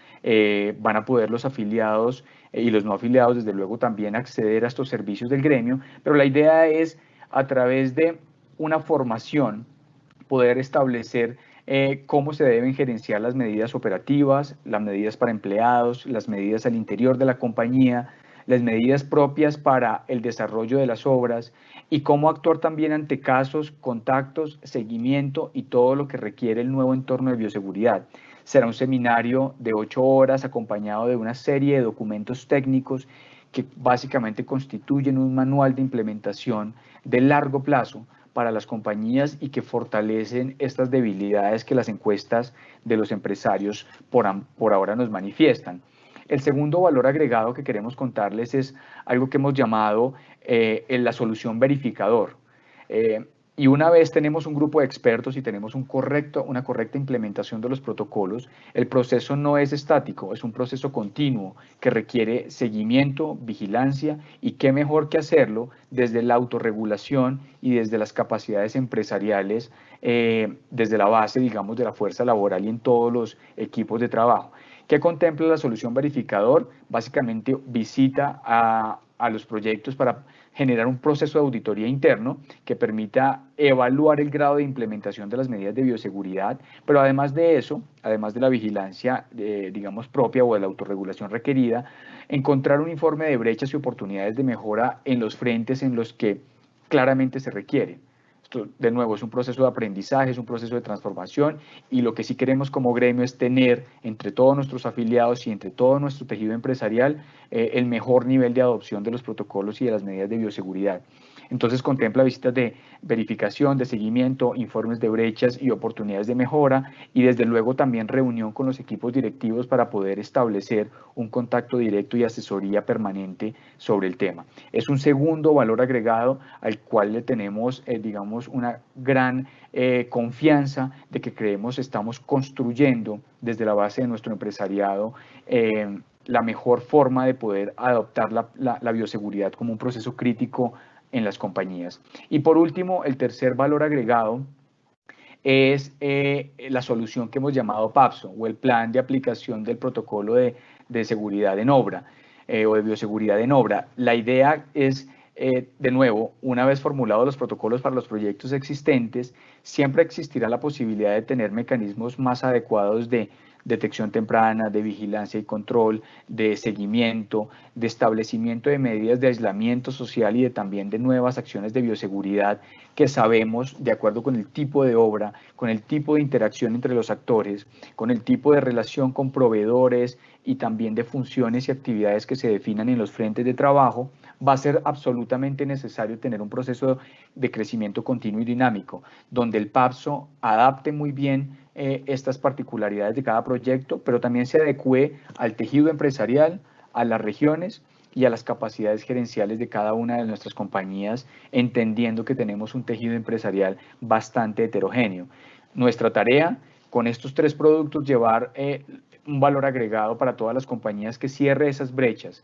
van a poder los afiliados y los no afiliados, desde luego, también acceder a estos servicios del gremio, pero la idea es, a través de una formación, poder establecer cómo se deben gerenciar las medidas operativas, las medidas para empleados, las medidas al interior de la compañía, las medidas propias para el desarrollo de las obras, y cómo actuar también ante casos, contactos, seguimiento y todo lo que requiere el nuevo entorno de bioseguridad. Será un seminario de 8 horas acompañado de una serie de documentos técnicos que básicamente constituyen un manual de implementación de largo plazo para las compañías y que fortalecen estas debilidades que las encuestas de los empresarios por ahora nos manifiestan. El segundo valor agregado que queremos contarles es algo que hemos llamado la solución verificador. Y una vez tenemos un grupo de expertos y tenemos una correcta implementación de los protocolos, el proceso no es estático, es un proceso continuo que requiere seguimiento, vigilancia y qué mejor que hacerlo desde la autorregulación y desde las capacidades empresariales, desde la base, digamos, de la fuerza laboral y en todos los equipos de trabajo. ¿Qué contempla la solución verificador? Básicamente visita a los proyectos para generar un proceso de auditoría interno que permita evaluar el grado de implementación de las medidas de bioseguridad, pero además de eso, además de la vigilancia, digamos, propia o de la autorregulación requerida, encontrar un informe de brechas y oportunidades de mejora en los frentes en los que claramente se requiere. Esto, de nuevo, es un proceso de aprendizaje, es un proceso de transformación y lo que sí queremos como gremio es tener entre todos nuestros afiliados y entre todo nuestro tejido empresarial el mejor nivel de adopción de los protocolos y de las medidas de bioseguridad. Entonces contempla visitas de verificación, de seguimiento, informes de brechas y oportunidades de mejora y desde luego también reunión con los equipos directivos para poder establecer un contacto directo y asesoría permanente sobre el tema. Es un segundo valor agregado al cual le tenemos, digamos, una gran confianza de que creemos estamos construyendo desde la base de nuestro empresariado la mejor forma de poder adoptar la bioseguridad como un proceso crítico en las compañías. Y por último, el tercer valor agregado es la solución que hemos llamado PAPSO o el plan de aplicación del protocolo de seguridad en obra o de bioseguridad en obra. La idea es, de nuevo, una vez formulados los protocolos para los proyectos existentes, siempre existirá la posibilidad de tener mecanismos más adecuados de detección temprana, de vigilancia y control, de seguimiento, de establecimiento de medidas de aislamiento social y también de nuevas acciones de bioseguridad que sabemos, de acuerdo con el tipo de obra, con el tipo de interacción entre los actores, con el tipo de relación con proveedores y también de funciones y actividades que se definan en los frentes de trabajo, va a ser absolutamente necesario tener un proceso de crecimiento continuo y dinámico, donde el PAPSO adapte muy bien estas particularidades de cada proyecto, pero también se adecue al tejido empresarial, a las regiones y a las capacidades gerenciales de cada una de nuestras compañías, entendiendo que tenemos un tejido empresarial bastante heterogéneo. Nuestra tarea con estos tres productos, llevar un valor agregado para todas las compañías que cierre esas brechas,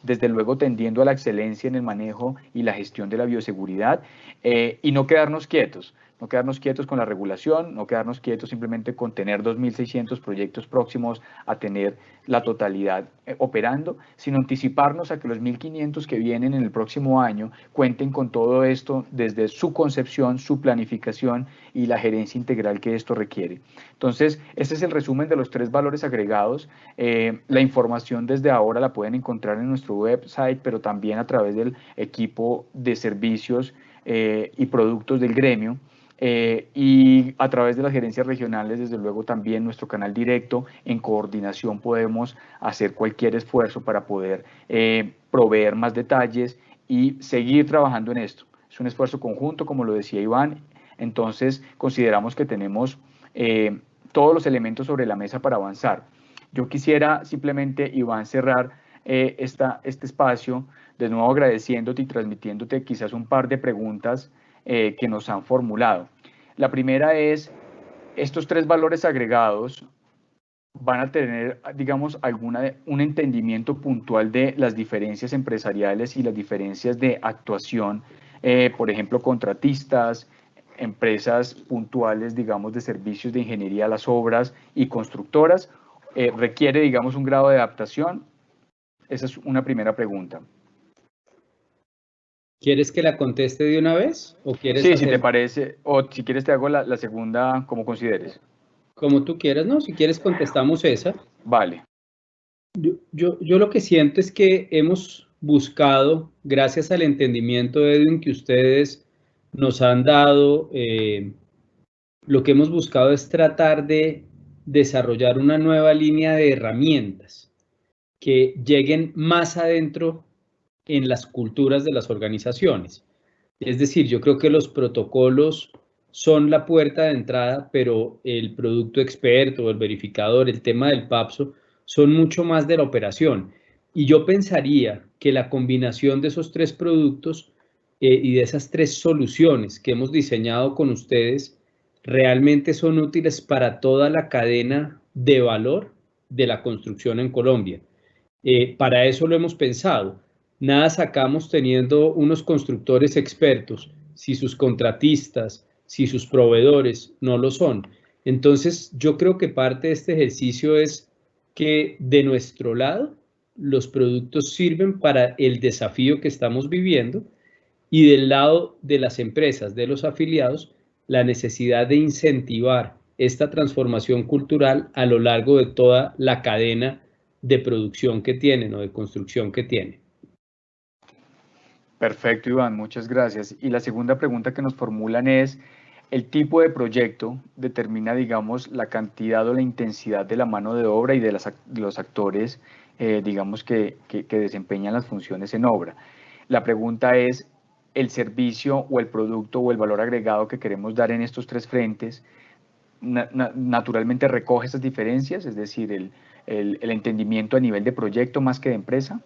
desde luego tendiendo a la excelencia en el manejo y la gestión de la bioseguridad y no quedarnos quietos. No quedarnos quietos con la regulación, no quedarnos quietos simplemente con tener 2.600 proyectos próximos a tener la totalidad operando, sino anticiparnos a que los 1.500 que vienen en el próximo año cuenten con todo esto desde su concepción, su planificación y la gerencia integral que esto requiere. Entonces, este es el resumen de los tres valores agregados. La información desde ahora la pueden encontrar en nuestro website, pero también a través del equipo de servicios y productos del gremio. Y a través de las gerencias regionales, desde luego también nuestro canal directo, en coordinación podemos hacer cualquier esfuerzo para poder proveer más detalles y seguir trabajando en esto. Es un esfuerzo conjunto, como lo decía Iván, entonces consideramos que tenemos todos los elementos sobre la mesa para avanzar. Yo quisiera simplemente, Iván, cerrar este espacio, de nuevo agradeciéndote y transmitiéndote quizás un par de preguntas que nos han formulado. La primera es, estos tres valores agregados van a tener, digamos, un entendimiento puntual de las diferencias empresariales y las diferencias de actuación, por ejemplo, contratistas, empresas puntuales, digamos, de servicios de ingeniería a las obras y constructoras, requiere, digamos, un grado de adaptación. Esa es una primera pregunta. ¿Quieres que la conteste de una vez? ¿O quieres sí, si te parece, o si quieres te hago la segunda como consideres. Como tú quieras, ¿no? Si quieres contestamos esa. Vale. Yo lo que siento es que hemos buscado, gracias al entendimiento, Edwin, que ustedes nos han dado, lo que hemos buscado es tratar de desarrollar una nueva línea de herramientas que lleguen más adentro en las culturas de las organizaciones. Es decir, yo creo que los protocolos son la puerta de entrada, pero el producto experto, el verificador, el tema del PAPSO, son mucho más de la operación. Y yo pensaría que la combinación de esos tres productos y de esas 3 soluciones que hemos diseñado con ustedes realmente son útiles para toda la cadena de valor de la construcción en Colombia. Para eso lo hemos pensado. Nada sacamos teniendo unos constructores expertos si sus contratistas, si sus proveedores no lo son. Entonces, yo creo que parte de este ejercicio es que de nuestro lado los productos sirven para el desafío que estamos viviendo y del lado de las empresas, de los afiliados, la necesidad de incentivar esta transformación cultural a lo largo de toda la cadena de producción que tienen o de construcción que tienen. Perfecto, Iván, muchas gracias. Y la segunda pregunta que nos formulan es, ¿el tipo de proyecto determina, digamos, la cantidad o la intensidad de la mano de obra y de los actores, digamos, que desempeñan las funciones en obra? La pregunta es, ¿el servicio o el producto o el valor agregado que queremos dar en estos 3 frentes naturalmente recoge esas diferencias? Es decir, el entendimiento a nivel de proyecto más que de empresa.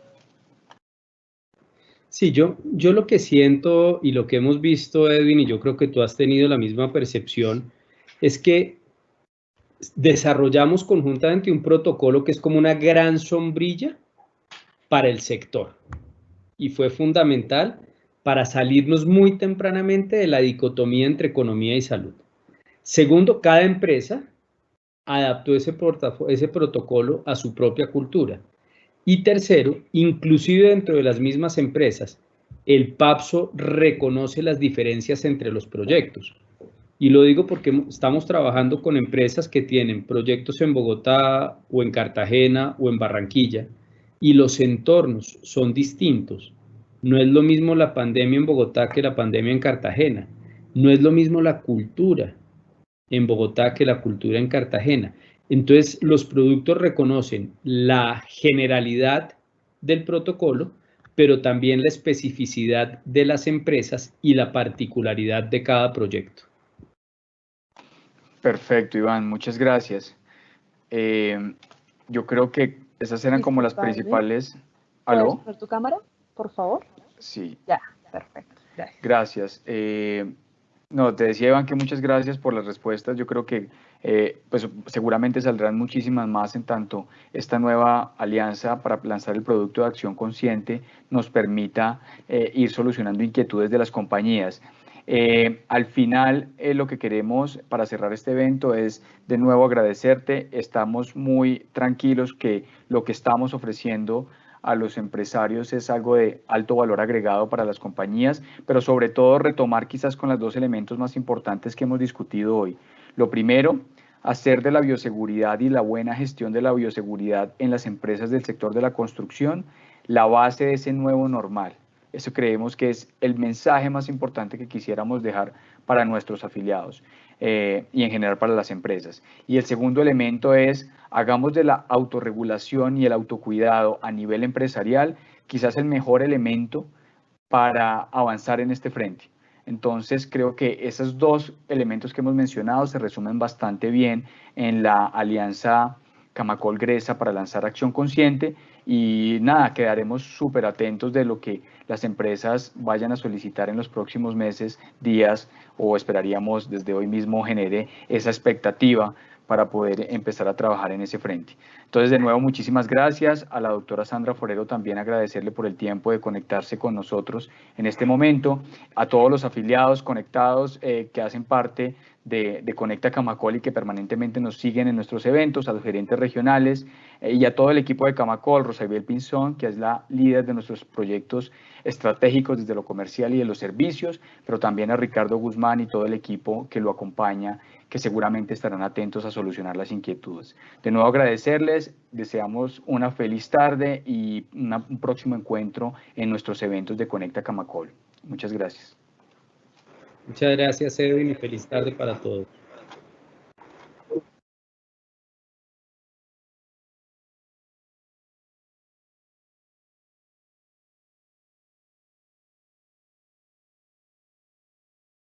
Sí, yo lo que siento y lo que hemos visto, Edwin, y yo creo que tú has tenido la misma percepción, es que desarrollamos conjuntamente un protocolo que es como una gran sombrilla para el sector y fue fundamental para salirnos muy tempranamente de la dicotomía entre economía y salud. Segundo, cada empresa adaptó ese protocolo a su propia cultura. Y tercero, inclusive dentro de las mismas empresas, el PAPSO reconoce las diferencias entre los proyectos. Y lo digo porque estamos trabajando con empresas que tienen proyectos en Bogotá o en Cartagena o en Barranquilla y los entornos son distintos. No es lo mismo la pandemia en Bogotá que la pandemia en Cartagena. No es lo mismo la cultura en Bogotá que la cultura en Cartagena. Entonces, los productos reconocen la generalidad del protocolo, pero también la especificidad de las empresas y la particularidad de cada proyecto. Perfecto, Iván, muchas gracias. Yo creo que esas eran como las principales. ¿Aló? ¿Puedes poner tu cámara, por favor? Sí. Ya, perfecto. Gracias. No, te decía, Iván, que muchas gracias por las respuestas. Yo creo que pues seguramente saldrán muchísimas más en tanto esta nueva alianza para lanzar el producto de acción consciente nos permita ir solucionando inquietudes de las compañías. Al final, lo que queremos para cerrar este evento es de nuevo agradecerte. Estamos muy tranquilos que lo que estamos ofreciendo a los empresarios es algo de alto valor agregado para las compañías, pero sobre todo retomar quizás con los 2 elementos más importantes que hemos discutido hoy. Lo primero, hacer de la bioseguridad y la buena gestión de la bioseguridad en las empresas del sector de la construcción la base de ese nuevo normal. Eso creemos que es el mensaje más importante que quisiéramos dejar para nuestros afiliados y en general para las empresas. Y el segundo elemento es, hagamos de la autorregulación y el autocuidado a nivel empresarial quizás el mejor elemento para avanzar en este frente. Entonces, creo que esos 2 elementos que hemos mencionado se resumen bastante bien en la alianza Camacol-Gresa para lanzar Acción Consciente y nada, quedaremos súper atentos de lo que las empresas vayan a solicitar en los próximos meses, días o esperaríamos desde hoy mismo genere esa expectativa para poder empezar a trabajar en ese frente. Entonces, de nuevo, muchísimas gracias. A la doctora Sandra Forero también agradecerle por el tiempo de conectarse con nosotros en este momento. A todos los afiliados conectados que hacen parte de Conecta Camacol y que permanentemente nos siguen en nuestros eventos, a los gerentes regionales y a todo el equipo de Camacol, Rosabel Pinzón, que es la líder de nuestros proyectos estratégicos desde lo comercial y de los servicios, pero también a Ricardo Guzmán y todo el equipo que lo acompaña, que seguramente estarán atentos a solucionar las inquietudes. De nuevo agradecerles, deseamos una feliz tarde y un próximo encuentro en nuestros eventos de Conecta Camacol. Muchas gracias. Muchas gracias, Edwin, y feliz tarde para todos.